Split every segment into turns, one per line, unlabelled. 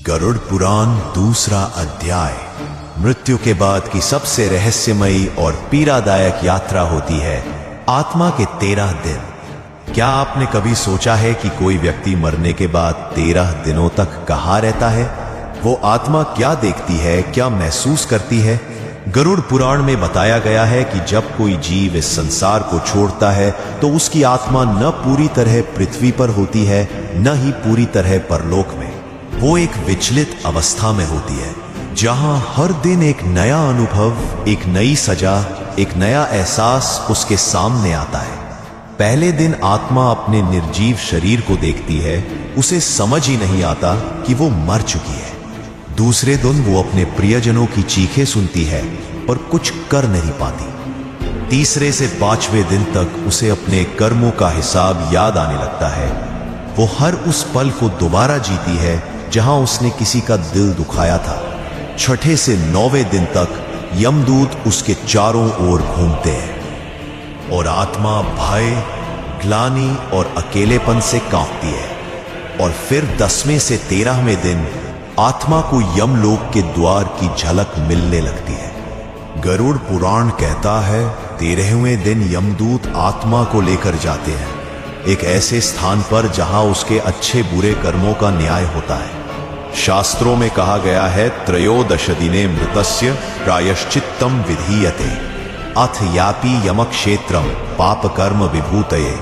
गरुड़ पुराण दूसरा अध्याय। मृत्यु के बाद की सबसे रहस्यमयी और पीड़ादायक यात्रा होती है आत्मा के 13 दिन। क्या आपने कभी सोचा है कि कोई व्यक्ति मरने के बाद 13 दिनों तक कहाँ रहता है? वो आत्मा क्या देखती है, क्या महसूस करती है? गरुड़ पुराण में बताया गया है कि जब कोई जीव इस संसार को छोड़ता है तो उसकी आत्मा न पूरी तरह पृथ्वी पर होती है, न ही पूरी तरह परलोक में। वो एक विचलित अवस्था में होती है, जहां हर दिन एक नया अनुभव, एक नई सजा, एक नया एहसास उसके सामने आता है। पहले दिन आत्मा अपने निर्जीव शरीर को देखती है, उसे समझ ही नहीं आता कि वो मर चुकी है। दूसरे दिन वो अपने प्रियजनों की चीखें सुनती है और कुछ कर नहीं पाती। तीसरे से 5वें दिन तक उसे अपने कर्मों का हिसाब याद आने लगता है। वो हर उस पल को दोबारा जीती है जहां उसने किसी का दिल दुखाया था। 6ठे से 9वें दिन तक यमदूत उसके चारों ओर घूमते हैं और आत्मा भय, ग्लानि और अकेलेपन से कांपती है। और फिर 10वें से 13वें दिन आत्मा को यमलोक के द्वार की झलक मिलने लगती है। गरुड़ पुराण कहता है 13वें दिन यमदूत आत्मा को लेकर जाते हैं एक ऐसे स्थान पर जहां उसके अच्छे बुरे कर्मों का न्याय होता है। शास्त्रों में कहा गया है त्रयोदश दिने मृतस्य प्रायश्चित्तम विधीयते अथ यापि यमक्षेत्रम पाप कर्म विभूतये।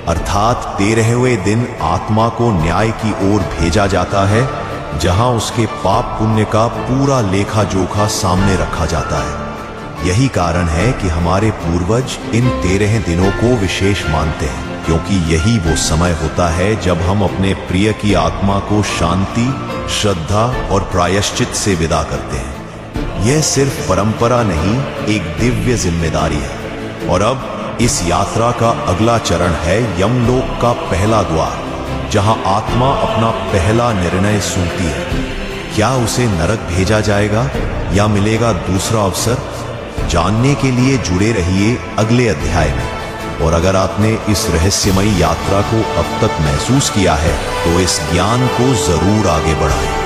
अर्थात 13वें दिन आत्मा को न्याय की ओर भेजा जाता है, जहां उसके पाप पुण्य का पूरा लेखा जोखा सामने रखा जाता है। यही कारण है कि हमारे पूर्वज इन 13 दिनों को विशेष मानते हैं, क्योंकि यही वो समय होता है जब हम अपने प्रिय की आत्मा को शांति, श्रद्धा और प्रायश्चित से विदा करते हैं। यह सिर्फ परंपरा नहीं, एक दिव्य जिम्मेदारी है। और अब इस यात्रा का अगला चरण है यमलोक का पहला द्वार, जहां आत्मा अपना पहला निर्णय सुनती है। क्या उसे नरक भेजा जाएगा या मिलेगा दूसरा अवसर? जानने के लिए जुड़े रहिए अगले अध्याय में। और अगर आपने इस रहस्यमयी यात्रा को अब तक महसूस किया है तो इस ज्ञान को जरूर आगे बढ़ाएं।